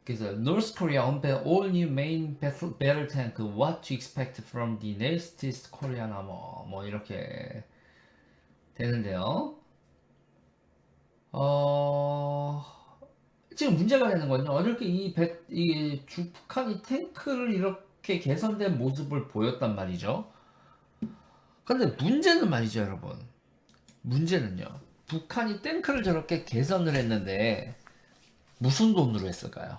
그래서 North Korea unveil all new main battle tank. What to expect from the latest Korean armor. 뭐 이렇게 되는데요. 어 지금 문제가 되는 건요. 어저께 북한이 탱크를 이렇게 개선된 모습을 보였단 말이죠. 근데 문제는 말이죠, 여러분. 문제는요. 북한이 탱크를 저렇게 개선을 했는데 무슨 돈으로 했을까요?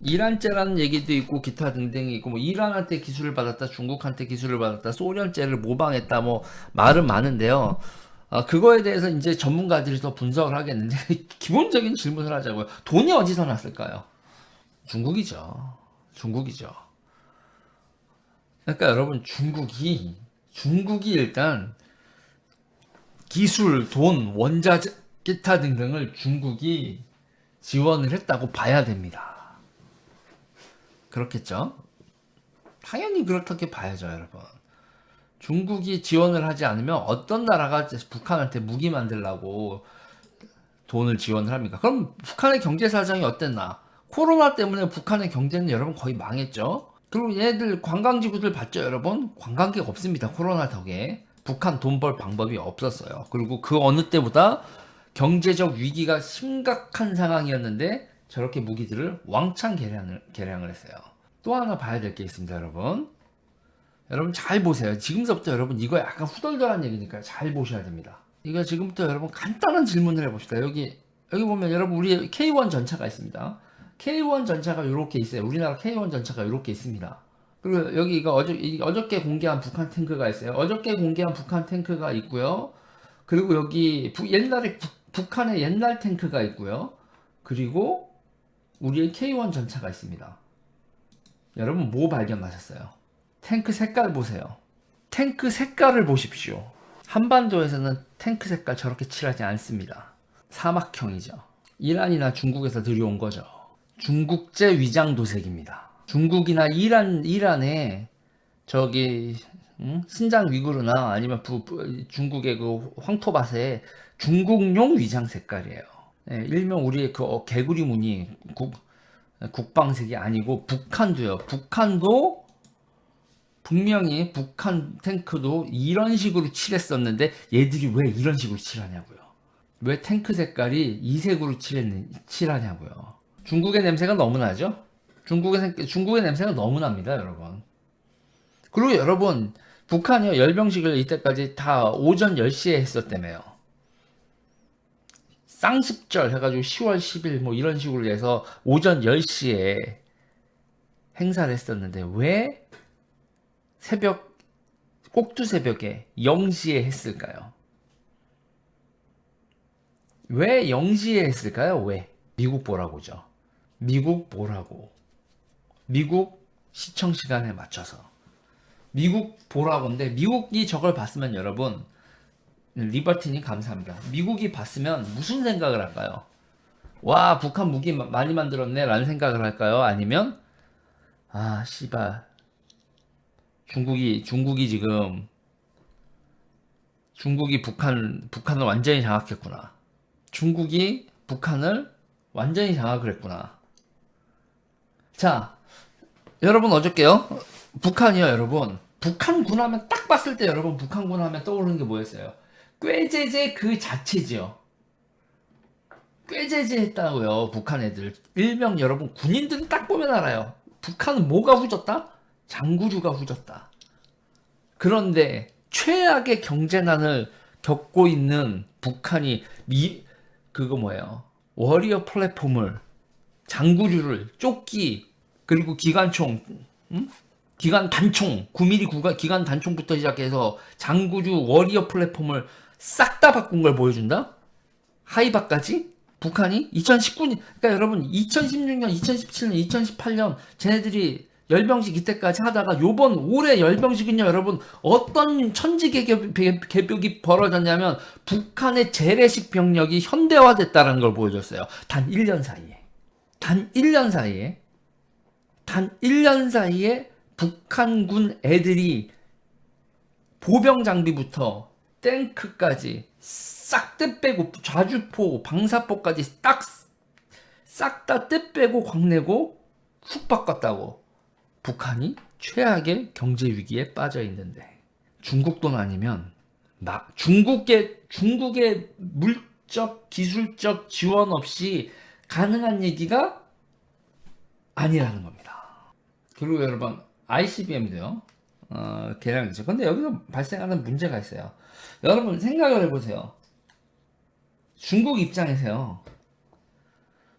이란제라는 얘기도 있고 기타 등등이 있고 뭐 이란한테 기술을 받았다, 중국한테 기술을 받았다, 소련제를 모방했다 뭐 말은 많은데요. 그거에 대해서 이제 전문가들이 더 분석을 하겠는데 기본적인 질문을 하자고요. 돈이 어디서 났을까요? 중국이죠. 중국이죠. 그러니까 여러분 중국이 일단 기술, 돈, 원자재, 기타 등등을 중국이 지원을 했다고 봐야 됩니다. 그렇겠죠? 당연히 그렇게 봐야죠, 여러분. 중국이 지원을 하지 않으면 어떤 나라가 북한한테 무기 만들라고 돈을 지원을 합니까? 그럼 북한의 경제 사정이 어땠나? 코로나 때문에 북한의 경제는 여러분 거의 망했죠. 그리고 얘들 관광지구들 봤죠, 여러분? 관광객 없습니다. 코로나 덕에. 북한 돈 벌 방법이 없었어요. 그리고 그 어느 때보다 경제적 위기가 심각한 상황이었는데 저렇게 무기들을 왕창 개량을 했어요. 또 하나 봐야 될 게 있습니다, 여러분. 여러분 잘 보세요. 지금서부터 여러분 이거 약간 후덜덜한 얘기니까 잘 보셔야 됩니다. 이거 지금부터 여러분 간단한 질문을 해봅시다. 여기 보면 여러분 우리 K1 전차가 있습니다. K1 전차가 이렇게 있어요. 우리나라 K1 전차가 이렇게 있습니다. 그리고 여기 이거 어저께 공개한 북한 탱크가 있어요. 어저께 공개한 북한 탱크가 있고요. 그리고 여기 옛날에 북한의 옛날 탱크가 있고요. 그리고 우리의 K1 전차가 있습니다. 여러분 뭐 발견하셨어요? 탱크 색깔 보세요. 탱크 색깔을 보십시오. 한반도에서는 탱크 색깔 저렇게 칠하지 않습니다. 사막형이죠. 이란이나 중국에서 들여온 거죠. 중국제 위장 도색입니다. 중국이나 이란의 저기 신장 위구르나 아니면 중국의 그 황토밭의 중국용 위장 색깔이에요. 네, 일명 우리의 그 개구리 무늬 국방색이 아니고 북한도요. 북한도 분명히 북한 탱크도 이런 식으로 칠했었는데 얘들이 왜 이런 식으로 칠하냐고요. 왜 탱크 색깔이 이 색으로 칠하냐고요. 중국의 냄새가 너무 나죠? 중국의 냄새가 너무 납니다, 여러분. 그리고 여러분, 북한이요, 열병식을 이때까지 다 오전 10시에 했었다며요. 쌍십절 해가지고 10월 10일 뭐 이런 식으로 해서 오전 10시에 행사를 했었는데 왜 꼭두 새벽에 0시에 했을까요? 왜 0시에 했을까요? 왜? 미국 보라고죠. 미국 보라고. 미국 시청 시간에 맞춰서. 미국 보라고인데 미국이 저걸 봤으면 여러분 리버티님 감사합니다. 미국이 봤으면 무슨 생각을 할까요? 와 북한 무기 많이 만들었네 라는 생각을 할까요? 아니면 아 씨발 중국이 지금 중국이 북한을 완전히 장악했구나. 중국이 북한을 완전히 장악을 했구나. 자, 여러분 어저께요? 북한이요, 여러분. 북한군 하면 딱 봤을 때 여러분 북한군 하면 떠오르는 게 뭐였어요? 꾀제제 그 자체지요. 꾀제제 했다고요, 북한 애들. 일명 여러분 군인들은 딱 보면 알아요. 북한은 뭐가 후졌다? 장구류가 후졌다. 그런데 최악의 경제난을 겪고 있는 북한이 그거 뭐예요? 워리어 플랫폼을 장구류를 조끼 그리고 기관총, 기관 단총 9mm 기관 단총부터 시작해서 장구류 워리어 플랫폼을 싹 다 바꾼 걸 보여준다? 하이바까지? 북한이 2019년 그러니까 여러분 2016년, 2017년, 2018년 쟤네들이 열병식 이때까지 하다가 요번 올해 열병식은요 여러분 어떤 천지개벽이 벌어졌냐면 북한의 재래식 병력이 현대화됐다는 걸 보여줬어요. 단 1년 사이에 단 1년 사이에 단 1년 사이에 북한군 애들이 보병 장비부터 탱크까지 싹 다 빼고 좌주포 방사포까지 딱 싹 다 떼 빼고 광내고 훅 바꿨다고. 북한이 최악의 경제 위기에 빠져 있는데 중국 돈 아니면 막 중국의 물적 기술적 지원 없이 가능한 얘기가 아니라는 겁니다. 그리고 여러분 ICBM도요. 개량이죠. 근데 여기서 발생하는 문제가 있어요. 여러분 생각을 해보세요. 중국 입장에서요.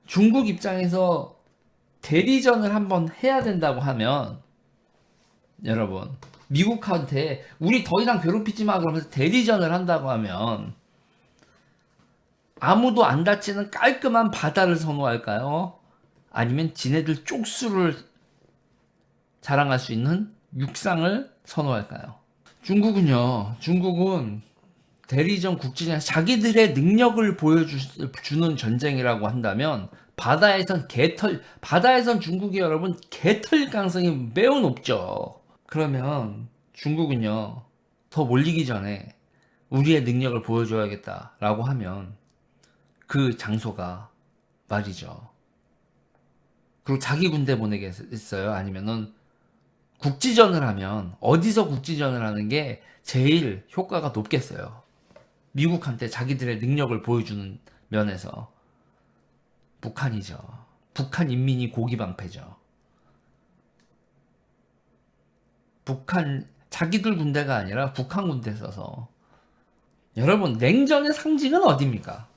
중국 입장에서 대리전을 한번 해야 된다고 하면 여러분 미국한테 우리 더 이상 괴롭히지 마 그러면서 대리전을 한다고 하면 아무도 안 다치는 깔끔한 바다를 선호할까요? 아니면 지네들 쪽수를 자랑할 수 있는 육상을 선호할까요? 중국은 대리전 국지전 자기들의 능력을 보여주는 전쟁이라고 한다면 바다에선 중국이 여러분 개털 가능성이 매우 높죠. 그러면 중국은요 더 몰리기 전에 우리의 능력을 보여줘야겠다라고 하면 그 장소가 말이죠. 그리고 자기 군대 보내겠어요? 아니면은 국지전을 하면 어디서 국지전을 하는 게 제일 효과가 높겠어요? 미국한테 자기들의 능력을 보여주는 면에서 북한이죠. 북한 인민이 고기방패죠. 자기들 군대가 아니라 북한 군대 써서. 여러분 냉전의 상징은 어디입니까?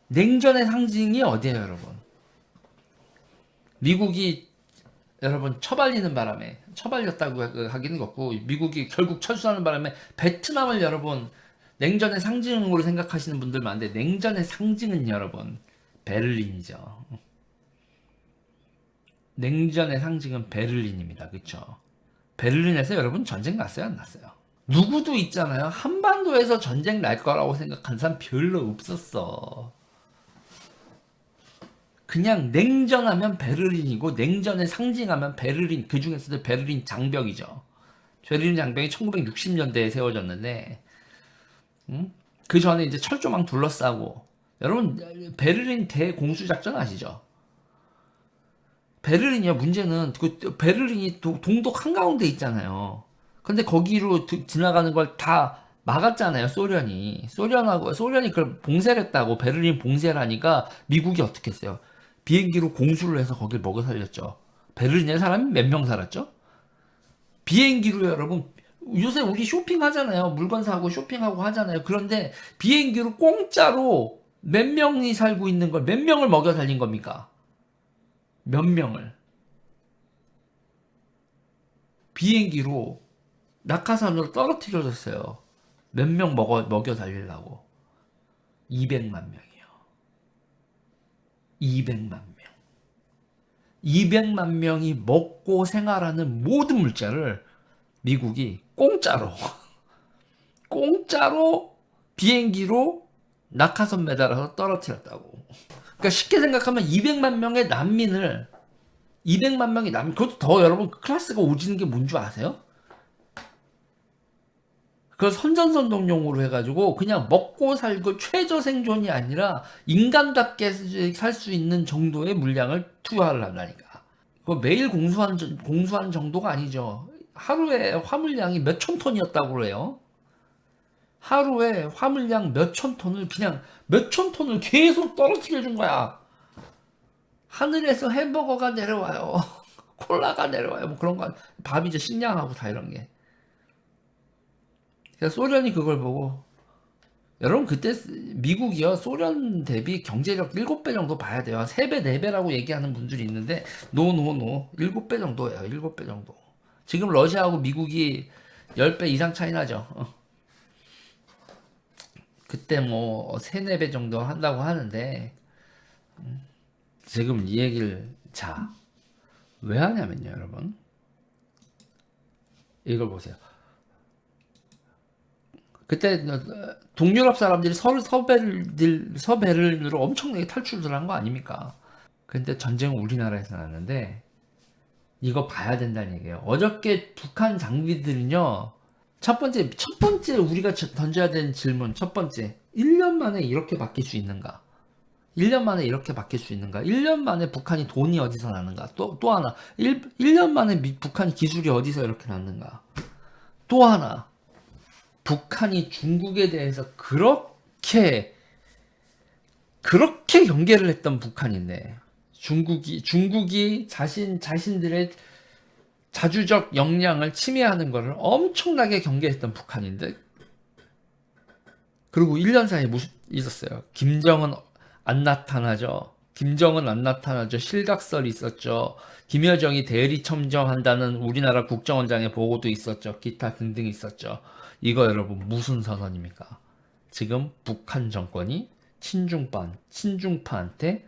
냉전의 상징이 어디예요 여러분? 미국이 여러분 처발렸다고 하기는 없고 미국이 결국 철수하는 바람에 베트남을 여러분 냉전의 상징으로 생각하시는 분들 많은데 냉전의 상징은 여러분 베를린이죠. 냉전의 상징은 베를린입니다. 그쵸? 베를린에서 여러분 전쟁 났어요? 안 났어요? 누구도 있잖아요. 한반도에서 전쟁 날 거라고 생각한 사람 별로 없었어. 그냥 냉전하면 베를린이고 냉전의 상징하면 베를린, 그 중에서도 베를린 장벽이죠. 베를린 장벽이 1960년대에 세워졌는데 그 전에 이제 철조망 둘러싸고 여러분 베를린 대공수작전 아시죠? 베를린이요. 문제는 그 베를린이 동독 한가운데 있잖아요. 근데 거기로 지나가는 걸 다 막았잖아요. 소련이 그걸 봉쇄를 했다고. 베를린 봉쇄를 하니까 미국이 어떻게 했어요? 비행기로 공수를 해서 거길 먹여 살렸죠. 베를린에 사람이 몇 명 살았죠? 비행기로 여러분 요새 우리 쇼핑하잖아요. 물건 사고 쇼핑하고 하잖아요. 그런데 비행기로 공짜로 몇 명이 살고 있는 걸 몇 명을 먹여 살린 겁니까? 몇 명을 비행기로 낙하산으로 떨어뜨려줬어요. 몇 명 먹여 살리려고 200만 명이요. 200만 명. 200만 명이 먹고 생활하는 모든 물자를 미국이 공짜로 비행기로 낙하산 매달아서 떨어뜨렸다고. 그러니까 쉽게 생각하면 200만 명의 난민을 200만 명의 난민, 그것도 더 여러분 클래스가 오지는 게 뭔 줄 아세요? 그걸 선전선동용으로 해가지고 그냥 먹고 살고 최저 생존이 아니라 인간답게 살 수 있는 정도의 물량을 투하를 한다니까. 그거 매일 공수한 정도가 아니죠. 하루에 화물량이 몇천 톤이었다고 그래요. 하루에 화물량 몇천 톤을 그냥 몇천 톤을 계속 떨어뜨려 준 거야. 하늘에서 햄버거가 내려와요. 콜라가 내려와요. 뭐 그런 거 밥이죠. 식량하고 다 이런 게. 그래서 소련이 그걸 보고 여러분 그때 미국이요 소련 대비 경제력 7배 정도 봐야 돼요. 3배 4배라고 얘기하는 분들이 있는데 노 7배 정도예요. 7배 정도. 지금 러시아하고 미국이 10배 이상 차이 나죠. 그때 뭐 3, 4배 정도 한다고 하는데 지금 이 얘기를 왜 하냐면요 여러분 이걸 보세요. 그때 동유럽 사람들이 서베를린으로 엄청나게 탈출을 한 거 아닙니까? 근데 전쟁은 우리나라에서 났는데 이거 봐야 된다는 얘기예요. 어저께 북한 장비들은요. 첫 번째 우리가 던져야 되는 질문 첫 번째 1년 만에 이렇게 바뀔 수 있는가? 1년 만에 이렇게 바뀔 수 있는가? 1년 만에 북한이 돈이 어디서 나는가? 또 하나. 1년 만에 북한이 기술이 어디서 이렇게 났는가? 또 하나. 북한이 중국에 대해서 그렇게 경계를 했던 북한인데, 중국이 자신들의 자주적 역량을 침해하는 것을 엄청나게 경계했던 북한인데, 그리고 1년 사이에 있었어요. 김정은 안 나타나죠. 실각설이 있었죠. 김여정이 대리 첨정한다는 우리나라 국정원장의 보고도 있었죠. 기타 등등 있었죠. 이거 여러분 무슨 선언입니까? 지금 북한 정권이 친중파한테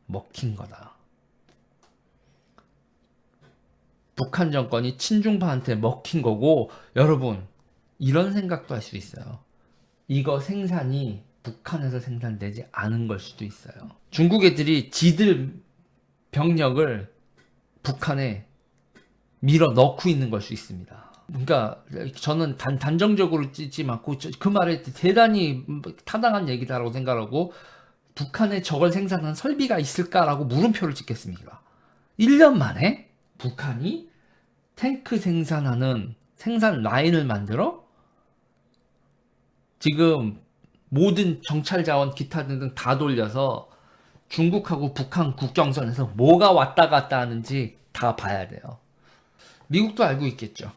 먹힌 거다. 북한 정권이 친중파한테 먹힌 거고, 여러분 이런 생각도 할 수 있어요. 이거 생산이 북한에서 생산되지 않은 걸 수도 있어요. 중국 애들이 지들 병력을 북한에 밀어 넣고 있는 걸 수 있습니다. 그러니까 저는 단정적으로 찌지 않고 그 말에 대단히 타당한 얘기다라고 생각하고, 북한에 저걸 생산한 설비가 있을까라고 물음표를 찍겠습니다. 1년 만에 북한이 탱크 생산하는 생산 라인을 만들어 지금 모든 정찰 자원 기타 등등 다 돌려서 중국하고 북한 국경선에서 뭐가 왔다 갔다 하는지 다 봐야 돼요. 미국도 알고 있겠죠.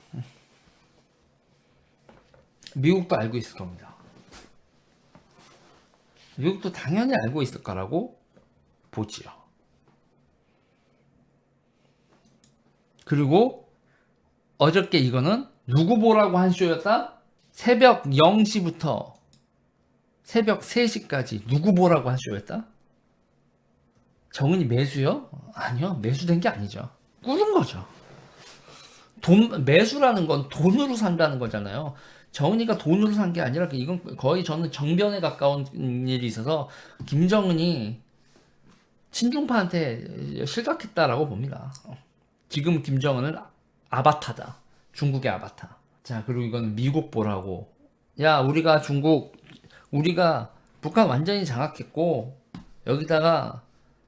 미국도 알고 있을 겁니다. 미국도 당연히 알고 있을 거라고 보지요. 그리고 어저께 이거는 누구 보라고 한 쇼였다? 새벽 0시부터 새벽 3시까지 누구 보라고 한 쇼였다? 정은이 매수요? 아니요. 매수된 게 아니죠. 꾸는 거죠. 매수라는 건 돈으로 산다는 거잖아요. 정은이가 돈으로 산 게 아니라 이건 거의 저는 정변에 가까운 일이 있어서 김정은이 친중파한테 실각했다라고 봅니다. 지금 김정은은 아바타다. 중국의 아바타. 자, 그리고 이거는 미국 보라고. 야, 우리가 북한 완전히 장악했고 여기다가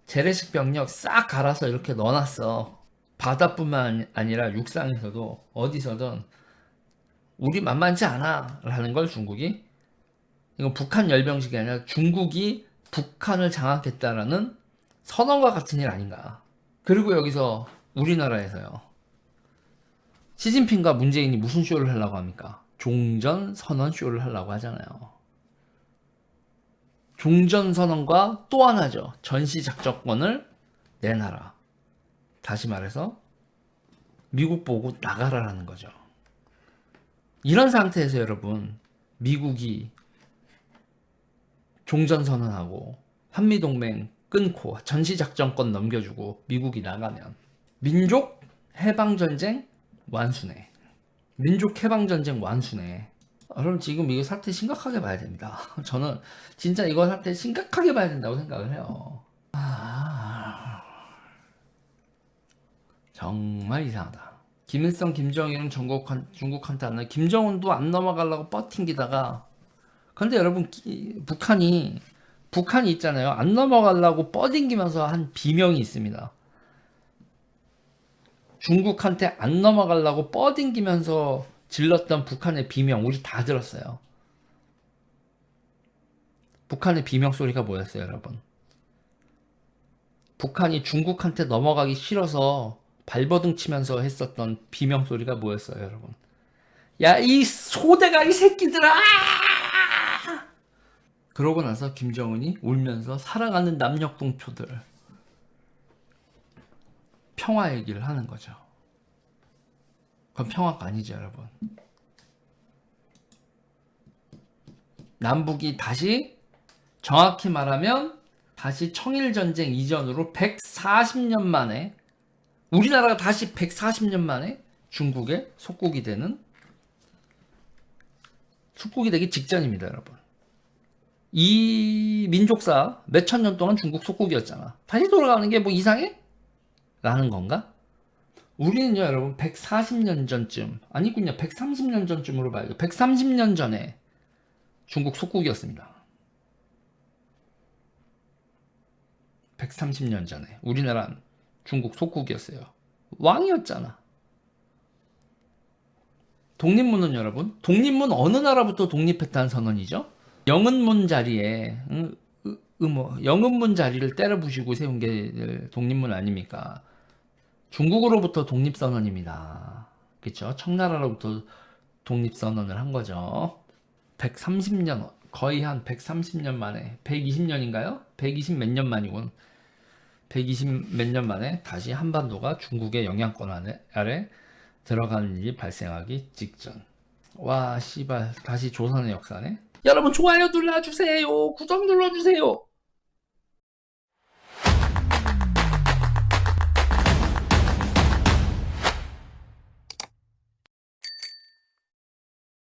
재래식 병력 싹 갈아서 이렇게 넣어놨어. 바다뿐만 아니라 육상에서도 어디서든 우리 만만치 않아 라는 걸 중국이, 이건 북한 열병식이 아니라 중국이 북한을 장악했다라는 선언과 같은 일 아닌가. 그리고 여기서 우리나라에서요, 시진핑과 문재인이 무슨 쇼를 하려고 합니까? 종전선언 쇼를 하려고 하잖아요. 종전선언과 또 하나죠. 전시작전권을 내놔라. 다시 말해서 미국 보고 나가라라는 거죠. 이런 상태에서 여러분, 미국이 종전선언하고 한미동맹 끊고 전시작전권 넘겨주고 미국이 나가면 민족 해방전쟁 완수네. 민족 해방전쟁 완수네. 여러분 지금 이거 사태 심각하게 봐야 됩니다. 저는 진짜 이거 사태 심각하게 봐야 된다고 생각을 해요. 정말 이상하다. 김일성, 김정일은 중국한테 안 나. 김정은도 안 넘어가려고 뻗팅기다가, 근데 여러분 북한이 있잖아요. 안 넘어가려고 뻗팅기면서 한 비명이 있습니다. 중국한테 안 넘어가려고 뻗팅기면서 질렀던 북한의 비명 우리 다 들었어요. 북한의 비명 소리가 뭐였어요, 여러분? 북한이 중국한테 넘어가기 싫어서 발버둥 치면서 했었던 비명 소리가 뭐였어요, 여러분? 야, 이 소대가리 새끼들아! 그러고 나서 김정은이 울면서 사랑하는 남녘동포들, 평화 얘기를 하는 거죠. 그건 평화가 아니죠, 여러분. 남북이 다시, 정확히 말하면 다시 청일전쟁 이전으로 140년 만에, 우리나라가 다시 140년 만에 중국의 속국이 되기 직전입니다, 여러분. 이 민족사 몇천 년 동안 중국 속국이었잖아. 다시 돌아가는 게 뭐 이상해? 라는 건가? 우리는요, 여러분, 140년 전쯤, 아니군요, 130년 전쯤으로 봐야죠. 130년 전에 중국 속국이었습니다. 130년 전에 우리나라는 중국 속국이었어요. 왕이었잖아. 독립문은 여러분, 독립문 어느 나라부터 독립했다는 선언이죠? 영은문 자리에 영은문 자리를 때려 부시고 세운 게 독립문 아닙니까? 중국으로부터 독립선언입니다. 그쵸? 청나라로부터 독립선언을 한 거죠. 130년, 거의 한 130년 만에, 120년인가요? 120 몇 년 만이군. 120 몇 년 만에 다시 한반도가 중국의 영향권 아래 들어가는 일이 발생하기 직전. 와, 씨발, 다시 조선의 역사네. 여러분 좋아요 눌러주세요. 구독 눌러주세요.